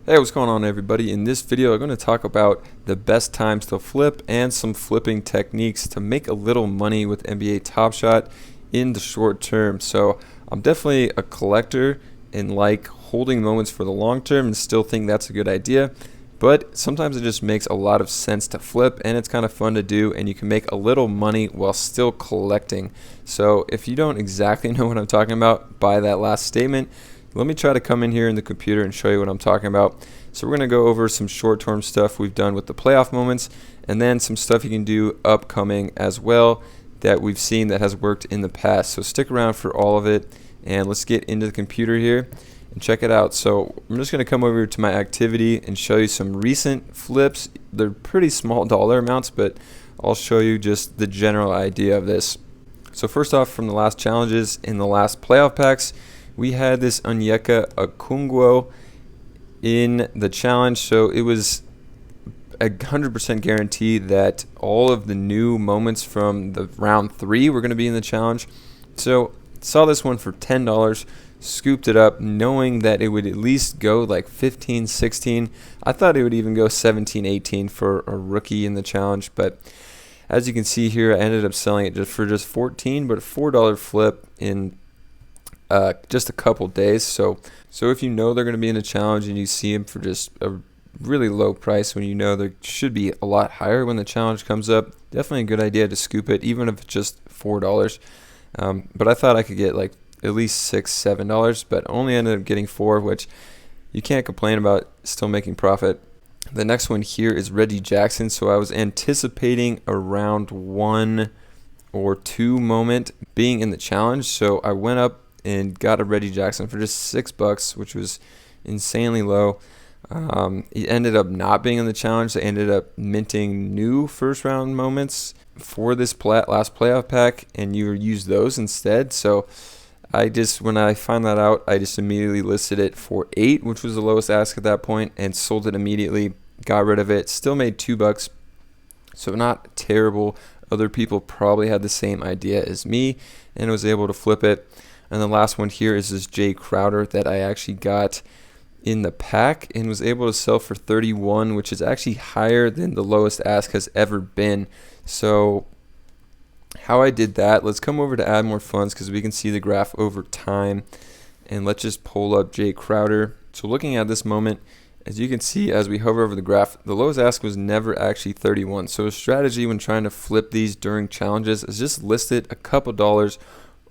Hey, what's going on everybody? In this video, I'm going to talk about the best times to flip and some flipping techniques to make a little money with NBA Top Shot in the short term. So I'm definitely a collector and like holding moments for the long term and still think that's a good idea. But sometimes it just makes a lot of sense to flip and it's kind of fun to do, and you can make a little money while still collecting. So if you don't exactly know what I'm talking about by that last statement, let me try to come in here in the computer and show you what I'm talking about. So we're going to go over some short-term stuff we've done with the playoff moments, and then some stuff you can do upcoming as well that we've seen that has worked in the past. So stick around for all of it, and let's get into the computer here and check it out. So I'm just going to come over to my activity and show you some recent flips. They're pretty small dollar amounts, but I'll show you just the general idea of this. So first off, from the last challenges in the last playoff packs, we had this Anyaka in the challenge, so it was 100% guaranteed that all of the new moments from the round 3 were going to be in the challenge. So saw this one for $10, scooped it up knowing that it would at least go like 15, 16. I thought it would even go 17, 18 for a rookie in the challenge, but as you can see here, I ended up selling it for just 14, but a $4 flip in just a couple days. So if you know they're going to be in a challenge and you see them for just a really low price when you know they should be a lot higher when the challenge comes up, definitely a good idea to scoop it, even if it's just $4. But I thought I could get like at least $6, $7, but only ended up getting 4, which you can't complain about, still making profit. The next one here is Reggie Jackson. So I was anticipating a round 1 or 2 moment being in the challenge, so I went up and got a Reggie Jackson for just $6, which was insanely low. He ended up not being in the challenge. They ended up minting new first round moments for this last playoff pack, and you use those instead. So when I found that out, I just immediately listed it for 8, which was the lowest ask at that point, and sold it immediately. Got rid of it. Still made $2, so not terrible. Other people probably had the same idea as me and was able to flip it. And the last one here is this Jay Crowder that I actually got in the pack and was able to sell for 31, which is actually higher than the lowest ask has ever been. So how I did that, let's come over to add more funds because we can see the graph over time. And let's just pull up Jay Crowder. So looking at this moment, as you can see, as we hover over the graph, the lowest ask was never actually 31. So a strategy when trying to flip these during challenges is just list it a couple dollars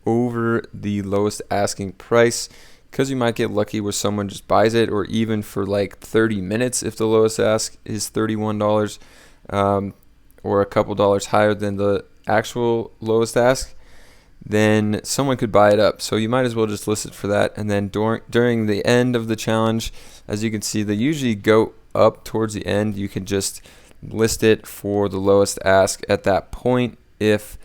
over the lowest asking price, because you might get lucky where someone just buys it, or even for like 30 minutes if the lowest ask is $31, or a couple dollars higher than the actual lowest ask, then someone could buy it up. So you might as well just list it for that. And then during the end of the challenge, as you can see, they usually go up towards the end. You can just list it for the lowest ask at that point if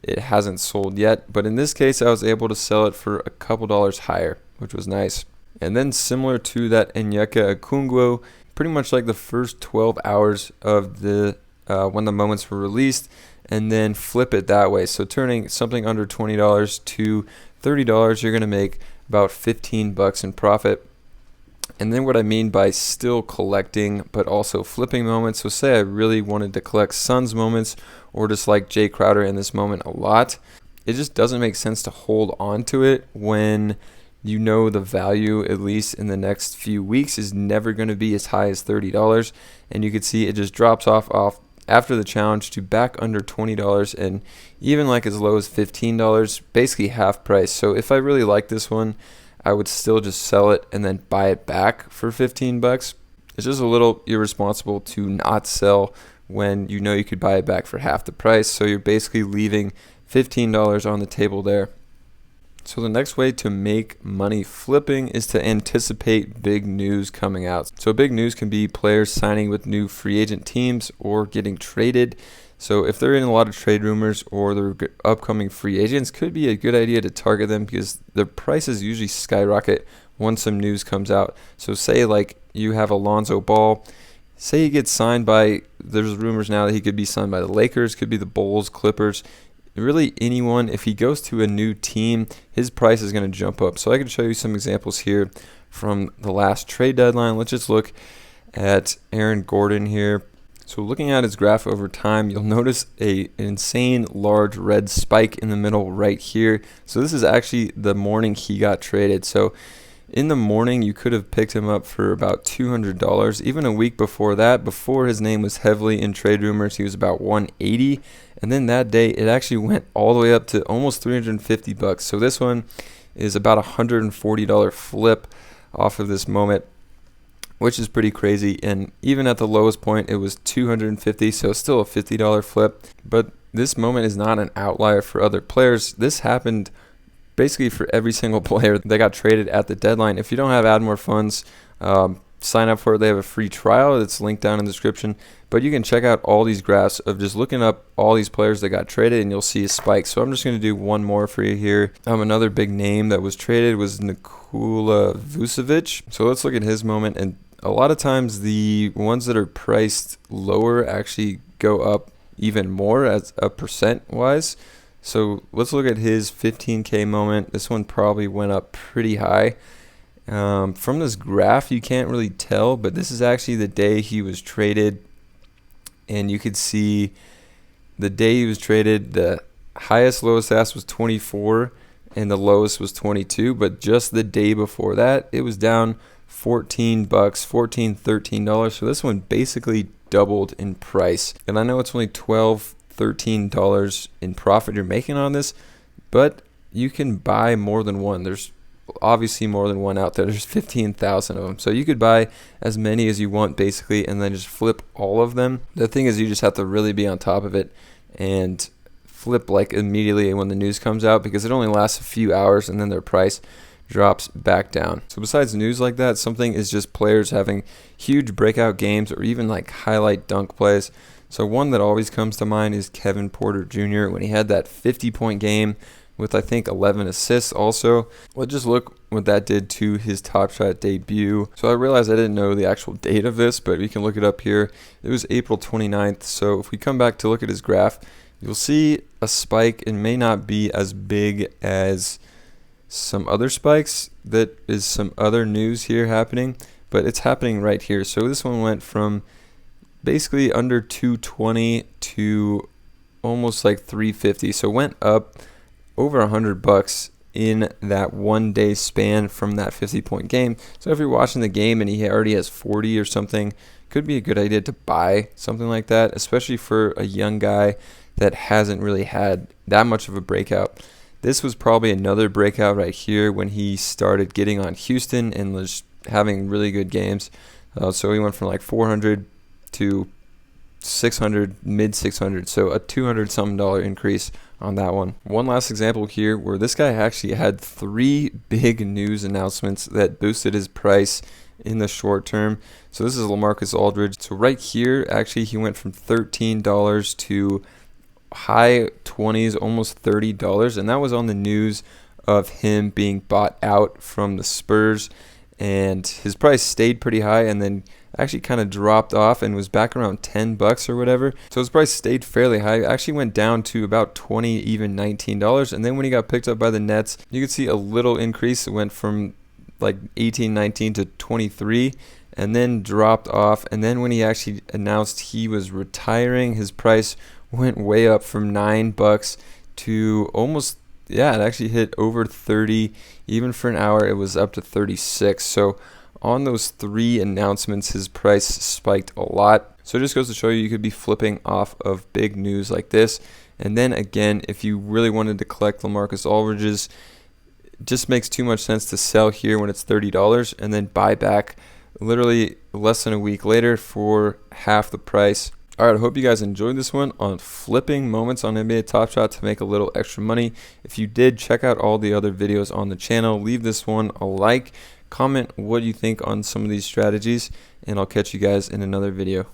it hasn't sold yet. But in this case, I was able to sell it for a couple dollars higher, which was nice. And then similar to that Anyaka, pretty much like the first 12 hours of the when the moments were released, and then flip it that way. So turning something under $20 to $30, you're going to make about $15 in profit. And then what I mean by still collecting but also flipping moments, so say I really wanted to collect Suns moments or just like Jay Crowder in this moment a lot, it just doesn't make sense to hold on to it when you know the value, at least in the next few weeks, is never going to be as high as $30. And you can see it just drops off after the challenge to back under $20, and even like as low as $15, basically half price. So if I really like this one, I would still just sell it and then buy it back for $15. It's just a little irresponsible to not sell when you know you could buy it back for half the price. So you're basically leaving $15 on the table there. So the next way to make money flipping is to anticipate big news coming out. So big news can be players signing with new free agent teams or getting traded. So if they're in a lot of trade rumors or they're upcoming free agents, could be a good idea to target them because their prices usually skyrocket once some news comes out. So say like you have Alonzo Ball, say he gets signed by, there's rumors now that he could be signed by the Lakers, could be the Bulls, Clippers. really anyone, if he goes to a new team, his price is going to jump up. So I can show you some examples here from the last trade deadline. Let's just look at Aaron Gordon here. So looking at his graph over time, you'll notice an insane large red spike in the middle right here. So this is actually the morning he got traded. So in the morning, you could have picked him up for about $200. Even a week before that, before his name was heavily in trade rumors, he was about $180. And then that day, it actually went all the way up to almost $350. So this one is about a $140 flip off of this moment, which is pretty crazy. And even at the lowest point, it was $250, so still a $50 flip. But this moment is not an outlier for other players. This happened basically for every single player that got traded at the deadline. If you don't have Add More Funds, sign up for it. They have a free trial. It's linked down in the description. But you can check out all these graphs of just looking up all these players that got traded, and you'll see a spike. So I'm just going to do one more for you here. Another big name that was traded was Nikola Vucevic. So let's look at his moment. And a lot of times the ones that are priced lower actually go up even more as a percent-wise. So let's look at his 15K moment. This one probably went up pretty high. From this graph, you can't really tell, but this is actually the day he was traded. And you could see the day he was traded, the highest lowest ask was 24 and the lowest was 22. But just the day before that, it was down $14, $13. So this one basically doubled in price. And I know it's only $13 in profit you're making on this, but you can buy more than one. There's obviously more than one out there. There's 15,000 of them, so you could buy as many as you want basically, and then just flip all of them. The thing is, you just have to really be on top of it and flip like immediately when the news comes out, because it only lasts a few hours and then their price drops back down. So besides news like that, something is just players having huge breakout games or even like highlight dunk plays. So one that always comes to mind is Kevin Porter Jr. when he had that 50-point game with, I think, 11 assists also. Let's just look what that did to his Top Shot debut. So I realized I didn't know the actual date of this, but we can look it up here. It was April 29th. So if we come back to look at his graph, you'll see a spike. It may not be as big as some other spikes. That is some other news here happening, but it's happening right here. So this one went from basically under 220 to almost like 350. So went up over $100 in that 1 day span from that 50-point game. So if you're watching the game and he already has 40 or something, could be a good idea to buy something like that, especially for a young guy that hasn't really had that much of a breakout. This was probably another breakout right here when he started getting on Houston and was having really good games. So he went from like 400 to 600, mid 600, so a $200-something increase on that one. One last example here where this guy actually had 3 big news announcements that boosted his price in the short term. So this is LaMarcus Aldridge. So right here, actually, he went from $13 to high 20s, almost $30, and that was on the news of him being bought out from the Spurs. And his price stayed pretty high and then actually kind of dropped off and was back around $10 or whatever. So his price stayed fairly high. It actually went down to about $20, even $19. And then when he got picked up by the Nets, you could see a little increase. It went from like 18, 19 to 23 and then dropped off. And then when he actually announced he was retiring, his price went way up from $9 to almost, yeah, it actually hit over 30. Even for an hour, it was up to 36. So on those 3 announcements, his price spiked a lot. So it just goes to show you could be flipping off of big news like this. And then again, if you really wanted to collect LaMarcus Aldridge's, it just makes too much sense to sell here when it's $30 and then buy back literally less than a week later for half the price. All right, I hope you guys enjoyed this one on flipping moments on NBA Top Shot to make a little extra money. If you did, check out all the other videos on the channel. Leave this one a like. Comment what you think on some of these strategies, and I'll catch you guys in another video.